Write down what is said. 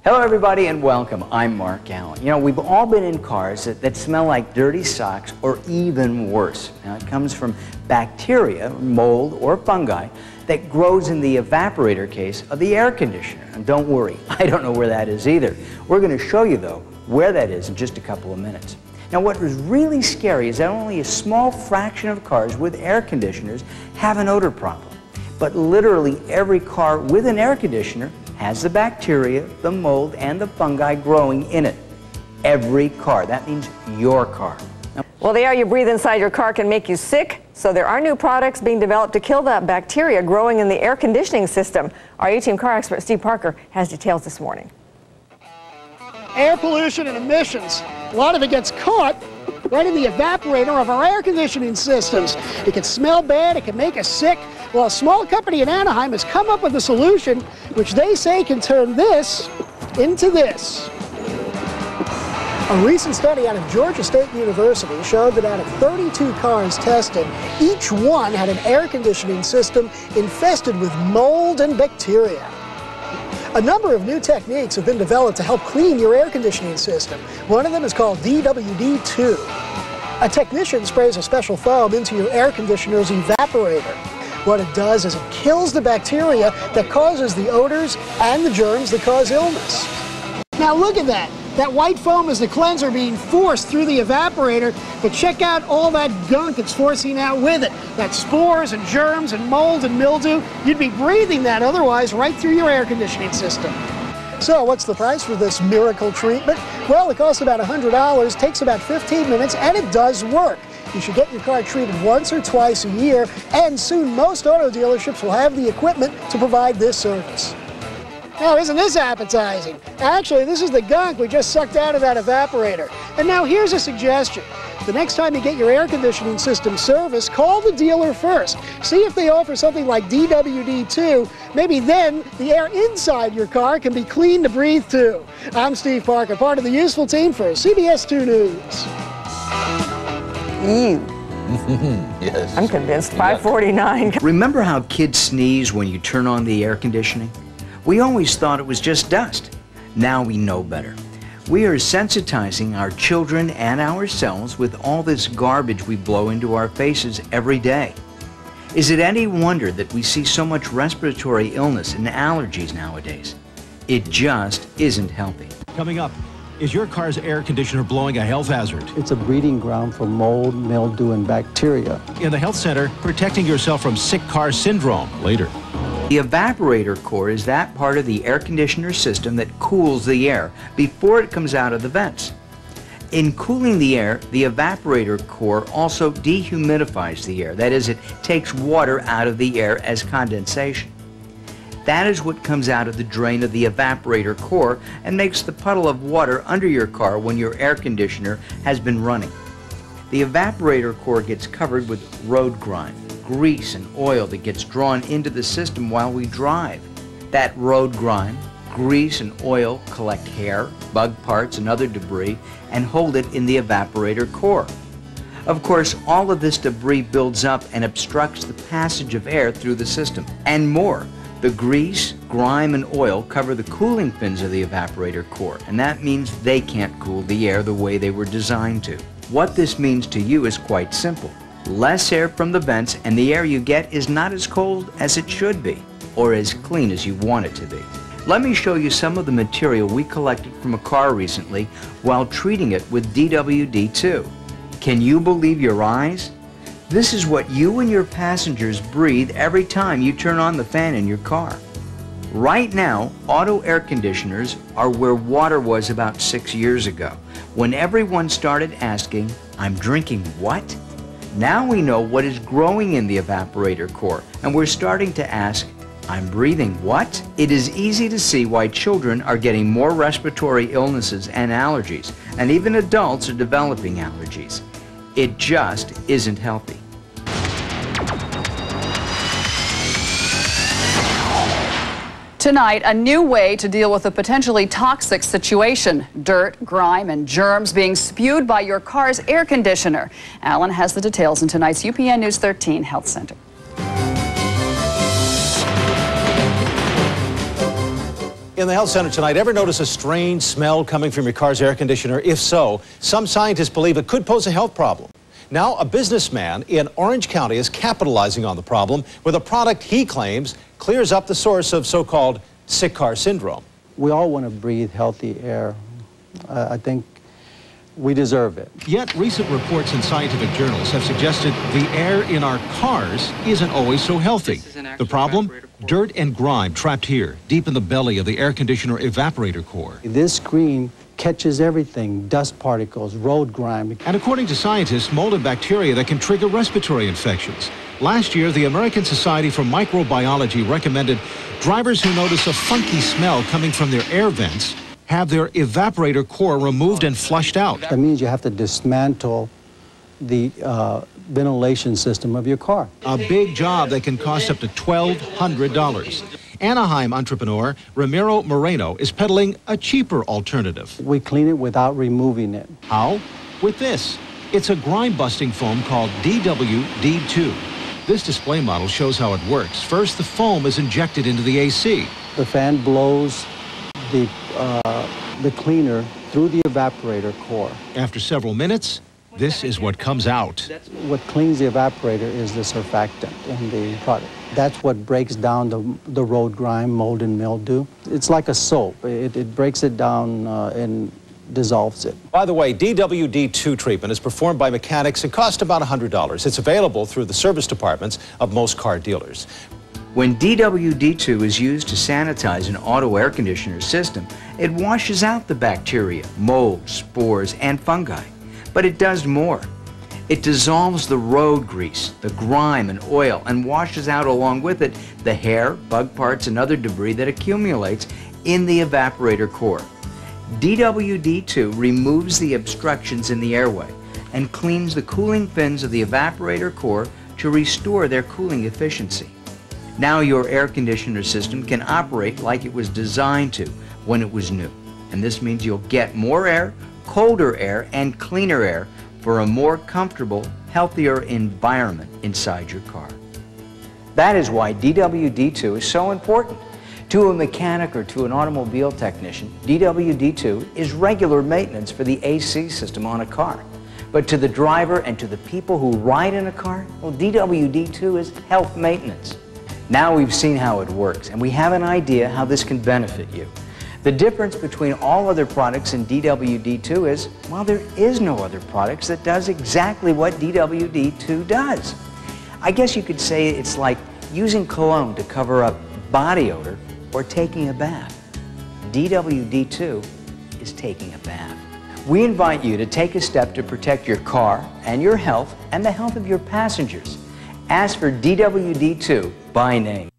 Hello everybody and welcome. I'm Mark Allen. You know, we've all been in cars that smell like dirty socks or even worse. Now it comes from bacteria, mold, or fungi that grows in the evaporator case of the air conditioner. And don't worry, I don't know where that is either. We're going to show you though where that is in just a couple of minutes. Now what was really scary is that only a small fraction of cars with air conditioners have an odor problem. But literally every car with an air conditioner has the bacteria, the mold, and the fungi growing in it. Every car. That means your car. Well, the air you breathe inside your car can make you sick, so there are new products being developed to kill that bacteria growing in the air conditioning system. Our A-Team car expert Steve Parker has details this morning. Air pollution and emissions. A lot of it gets caught right in the evaporator of our air conditioning systems. It can smell bad, it can make us sick. Well, a small company in Anaheim has come up with a solution which they say can turn this into this. A recent study out of Georgia State University showed that out of 32 cars tested, each one had an air conditioning system infested with mold and bacteria. A number of new techniques have been developed to help clean your air conditioning system. One of them is called dwd2. A technician sprays a special foam into your air conditioner's evaporator. What it does is it kills the bacteria that causes the odors and the germs that cause illness. Now look at that. That white foam is the cleanser being forced through the evaporator, but check out all that gunk it's forcing out with it. That spores and germs and mold and mildew. You'd be breathing that otherwise right through your air conditioning system. So what's the price for this miracle treatment? Well, it costs about $100, takes about 15 minutes, and it does work. You should get your car treated once or twice a year, and soon most auto dealerships will have the equipment to provide this service. Now, isn't this appetizing? Actually, this is the gunk we just sucked out of that evaporator. And now here's a suggestion. The next time you get your air conditioning system serviced, call the dealer first. See if they offer something like dwd2. Maybe then the air inside your car can be clean to breathe too. I'm Steve Parker, part of the useful team for CBS 2 News. Ew. Yes. I'm convinced. 549. Remember how kids sneeze when you turn on the air conditioning? We always thought it was just dust. Now we know better. We are sensitizing our children and ourselves with all this garbage we blow into our faces every day. Is it any wonder that we see so much respiratory illness and allergies nowadays? It just isn't healthy. Coming up, is your car's air conditioner blowing a health hazard? It's a breeding ground for mold, mildew, and bacteria. In the health center, protecting yourself from sick car syndrome. Later. The evaporator core is that part of the air conditioner system that cools the air before it comes out of the vents. In cooling the air, the evaporator core also dehumidifies the air. That is, it takes water out of the air as condensation. That is what comes out of the drain of the evaporator core and makes the puddle of water under your car when your air conditioner has been running. The evaporator core gets covered with road grime, grease, and oil that gets drawn into the system while we drive. That road grime, grease, and oil collect hair, bug parts, and other debris and hold it in the evaporator core. Of course, all of this debris builds up and obstructs the passage of air through the system. And more. The grease, grime, and oil cover the cooling fins of the evaporator core, and that means they can't cool the air the way they were designed to. What this means to you is quite simple. Less air from the vents, and the air you get is not as cold as it should be, or as clean as you want it to be. Let me show you some of the material we collected from a car recently while treating it with dwd2. Can you believe your eyes? This is what you and your passengers breathe every time you turn on the fan in your car. Right now, auto air conditioners are where water was about 6 years ago, when everyone started asking, "I'm drinking what?" Now we know what is growing in the evaporator core, and we're starting to ask, "I'm breathing what?" It is easy to see why children are getting more respiratory illnesses and allergies, and even adults are developing allergies. It just isn't healthy. Tonight, a new way to deal with a potentially toxic situation. Dirt, grime, and germs being spewed by your car's air conditioner. Alan has the details in tonight's UPN News 13 Health Center. In In the Health Center tonight, ever notice a strange smell coming from your car's air conditioner? If so, some scientists believe it could pose a health problem. Now, a businessman in Orange County is capitalizing on the problem with a product he claims clears up the source of so-called sick car syndrome. We all want to breathe healthy air. I think we deserve it. Yet, recent reports in scientific journals have suggested the air in our cars isn't always so healthy. The problem? Dirt and grime trapped here, deep in the belly of the air conditioner evaporator core. This screen catches everything, dust particles, road grime. And according to scientists, mold and bacteria that can trigger respiratory infections. Last year, the American Society for Microbiology recommended drivers who notice a funky smell coming from their air vents have their evaporator core removed and flushed out. That means you have to dismantle the ventilation system of your car. A big job that can cost up to $1,200. Anaheim entrepreneur Ramiro Moreno is peddling a cheaper alternative. We clean it without removing it. How? With this. It's a grime-busting foam called dwd2. This display model shows how it works. First, the foam is injected into the AC. The fan blows the cleaner through the evaporator core. After several minutes, this is what comes out. What cleans the evaporator is the surfactant in the product. That's what breaks down the road grime, mold, and mildew. It's like a soap. It breaks it down and dissolves it. By the way, dwd2 treatment is performed by mechanics and costs about $100. It's available through the service departments of most car dealers. When dwd2 is used to sanitize an auto air conditioner system, it washes out the bacteria, mold, spores, and fungi. But it does more. It dissolves the road grease, the grime and oil, and washes out along with it the hair, bug parts, and other debris that accumulates in the evaporator core. dwd2 removes the obstructions in the airway and cleans the cooling fins of the evaporator core to restore their cooling efficiency. Now your air conditioner system can operate like it was designed to when it was new. And this means you'll get more air, colder air, and cleaner air for a more comfortable, healthier environment inside your car. That is why dwd2 is so important. To a mechanic or to an automobile technician, dwd2 is regular maintenance for the AC system on a car. But to the driver and to the people who ride in a car, well, dwd2 is health maintenance. Now we've seen how it works, and we have an idea how this can benefit you. The difference between all other products and dwd2 is, well, there is no other products that does exactly what dwd2 does. I guess you could say it's like using cologne to cover up body odor or taking a bath. dwd2 is taking a bath. We invite you to take a step to protect your car and your health and the health of your passengers. Ask for dwd2 by name.